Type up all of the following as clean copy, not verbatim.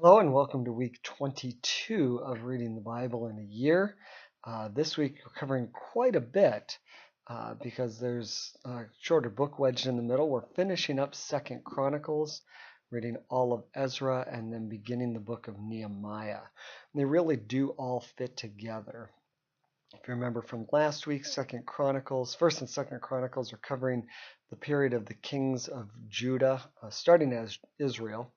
Hello and welcome to week 22 of Reading the Bible in a Year. This week we're covering quite a bit because there's a shorter book wedged in the middle. We're finishing up 2nd Chronicles, reading all of Ezra, and then beginning the book of Nehemiah. And they really do all fit together. If you remember from last week, 2nd Chronicles, 1st and 2nd Chronicles are covering the period of the kings of Judah, starting as Israel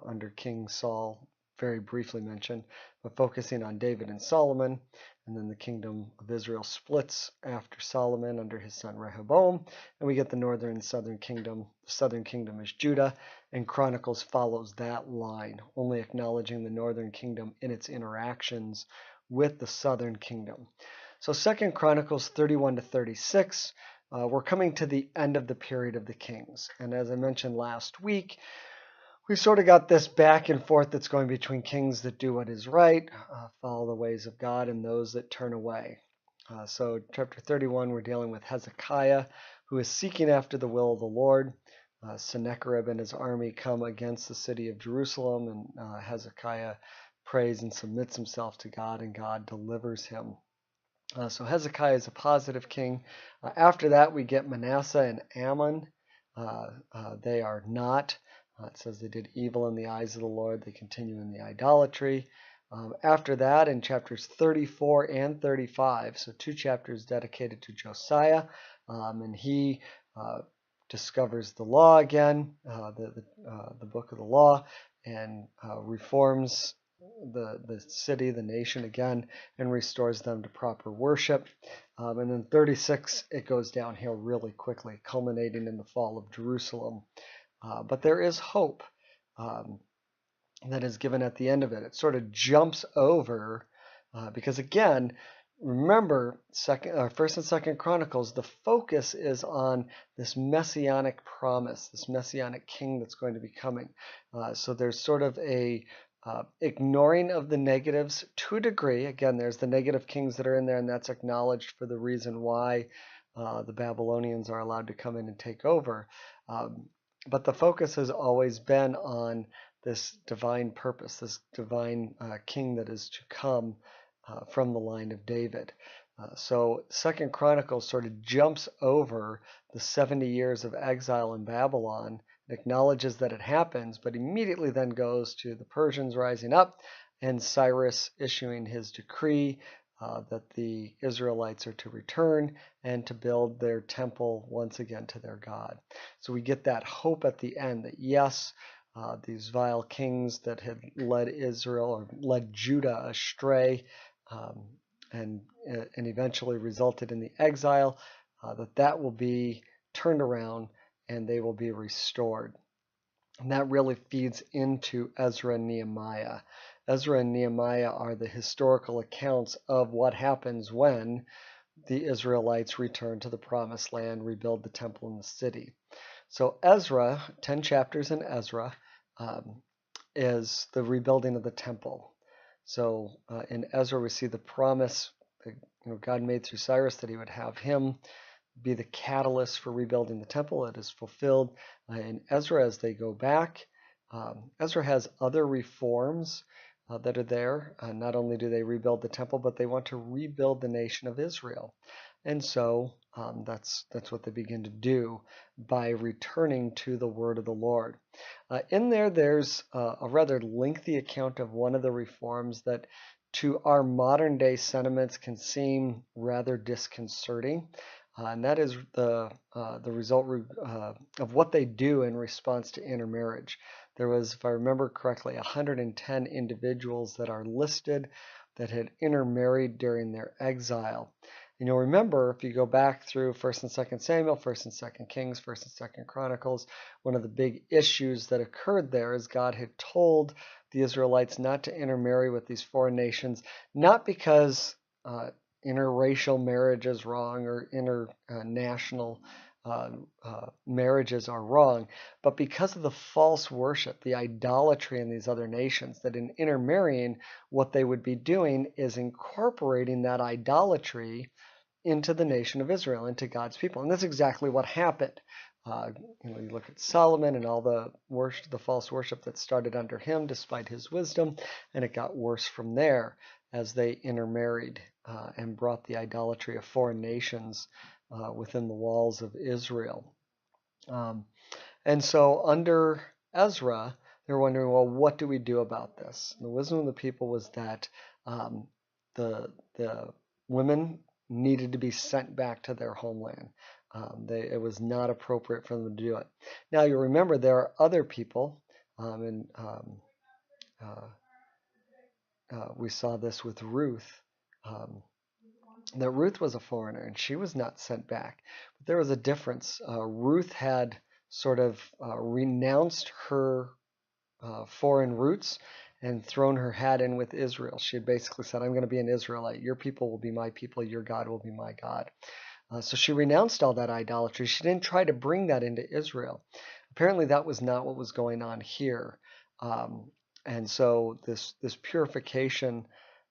under King Saul, very briefly mentioned, but focusing on David and Solomon. And then the kingdom of Israel splits after Solomon under his son Rehoboam, and we get the northern and southern kingdom. The southern kingdom is Judah, and Chronicles follows that line, only acknowledging the northern kingdom in its interactions with the southern kingdom. So 2nd Chronicles 31 to 36, we're coming to the end of the period of the kings. And as I mentioned last week, we've sort of got this back and forth that's going between kings that do what is right, follow the ways of God, and those that turn away. So chapter 31, we're dealing with Hezekiah, who is seeking after the will of the Lord. Sennacherib and his army come against the city of Jerusalem, and Hezekiah prays and submits himself to God, and God delivers him. So Hezekiah is a positive king. After that, we get Manasseh and Ammon. They are not. It says they did evil in the eyes of the Lord. They continue in the idolatry. After that, in chapters 34 and 35, so 2 chapters dedicated to Josiah, and he discovers the law again, the book of the law, and reforms the city, the nation again, and restores them to proper worship. And then 36, it goes downhill really quickly, culminating in the fall of Jerusalem. But there is hope that is given at the end of it. It sort of jumps over because, again, remember, 1st and 2nd Chronicles, the focus is on this messianic promise, this messianic king that's going to be coming. So there's sort of a ignoring of the negatives to a degree. Again, there's the negative kings that are in there, and that's acknowledged for the reason why the Babylonians are allowed to come in and take over. But the focus has always been on this divine purpose, this divine king that is to come from the line of David. So 2nd Chronicles sort of jumps over the 70 years of exile in Babylon, acknowledges that it happens, but immediately then goes to the Persians rising up and Cyrus issuing his decree that the Israelites are to return and to build their temple once again to their God. So we get that hope at the end that yes, these vile kings that had led Israel or led Judah astray and eventually resulted in the exile, that will be turned around and they will be restored. And that really feeds into Ezra and Nehemiah. Ezra and Nehemiah are the historical accounts of what happens when the Israelites return to the promised land, rebuild the temple and the city. So Ezra, 10 chapters in Ezra, is the rebuilding of the temple. So in Ezra we see the promise that God made through Cyrus that he would have him be the catalyst for rebuilding the temple. It is fulfilled in Ezra as they go back. Ezra has other reforms that are there. Not only do they rebuild the temple, but they want to rebuild the nation of Israel. And so that's what they begin to do by returning to the word of the Lord. In there's a rather lengthy account of one of the reforms that to our modern day sentiments can seem rather disconcerting. And that is the result of what they do in response to intermarriage. There was, if I remember correctly, 110 individuals that are listed that had intermarried during their exile. And you'll remember, if you go back through 1st and 2nd Samuel, 1st and 2nd Kings, 1st and 2nd Chronicles, one of the big issues that occurred there is God had told the Israelites not to intermarry with these foreign nations, not because interracial marriage is wrong or international marriages are wrong, but because of the false worship, the idolatry in these other nations, that in intermarrying, what they would be doing is incorporating that idolatry into the nation of Israel, into God's people. And that's exactly what happened. You look at Solomon and all the false worship that started under him, despite his wisdom, and it got worse from there as they intermarried and brought the idolatry of foreign nations within the walls of Israel. And so under Ezra, they're wondering, well, what do we do about this? And the wisdom of the people was that the women needed to be sent back to their homeland. It was not appropriate for them to do it. Now you remember there are other people, and we saw this with Ruth. That Ruth was a foreigner and she was not sent back. But there was a difference. Ruth had sort of renounced her foreign roots and thrown her hat in with Israel. She had basically said, I'm going to be an Israelite. Your people will be my people. Your God will be my God. So she renounced all that idolatry. She didn't try to bring that into Israel. Apparently that was not what was going on here. And so this purification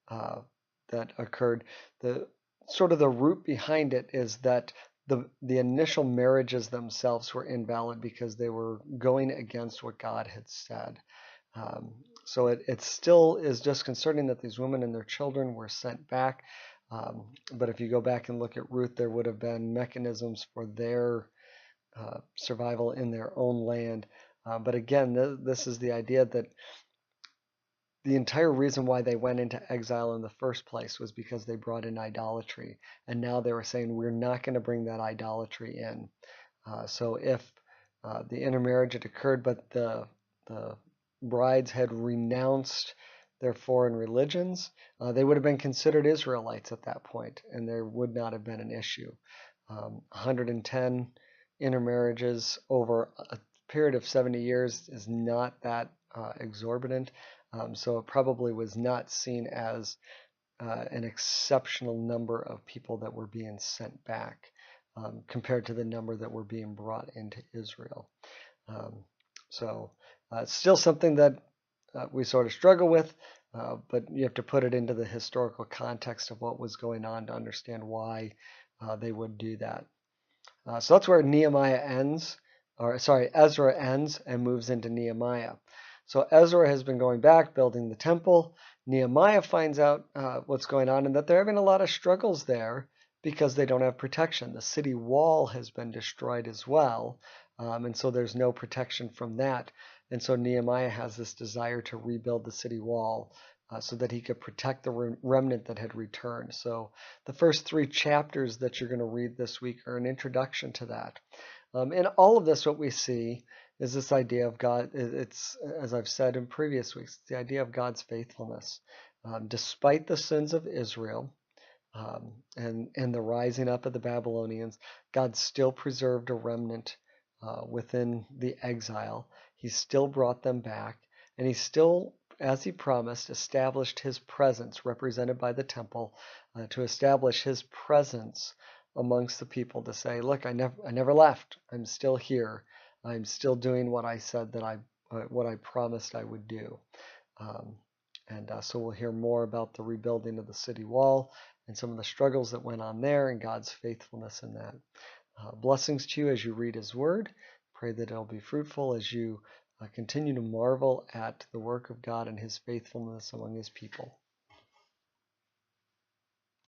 that occurred, the root behind it is that the initial marriages themselves were invalid because they were going against what God had said. So it still is disconcerting that these women and their children were sent back. But if you go back and look at Ruth, there would have been mechanisms for their survival in their own land. But again, this is the idea that the entire reason why they went into exile in the first place was because they brought in idolatry. And now they were saying, we're not going to bring that idolatry in. So if the intermarriage had occurred, but the brides had renounced their foreign religions, they would have been considered Israelites at that point, and there would not have been an issue. 110 intermarriages over a period of 70 years is not that exorbitant. So it probably was not seen as an exceptional number of people that were being sent back compared to the number that were being brought into Israel. So it's still something that we sort of struggle with, but you have to put it into the historical context of what was going on to understand why they would do that. So that's where Ezra ends and moves into Nehemiah. So Ezra has been going back, building the temple. Nehemiah finds out what's going on and that they're having a lot of struggles there because they don't have protection. The city wall has been destroyed as well, and so there's no protection from that. And so Nehemiah has this desire to rebuild the city wall so that he could protect the remnant that had returned. So the first 3 chapters that you're going to read this week are an introduction to that. In all of this, what we see is this idea of God. It's, as I've said in previous weeks, the idea of God's faithfulness. Despite the sins of Israel and the rising up of the Babylonians, God still preserved a remnant within the exile. He still brought them back, and he still, as he promised, established his presence, represented by the temple, to establish his presence amongst the people, to say, look, I never left. I'm still here. I'm still doing what I said that what I promised I would do. So we'll hear more about the rebuilding of the city wall and some of the struggles that went on there and God's faithfulness in that. Blessings to you as you read his word. Pray that it'll be fruitful as you continue to marvel at the work of God and his faithfulness among his people.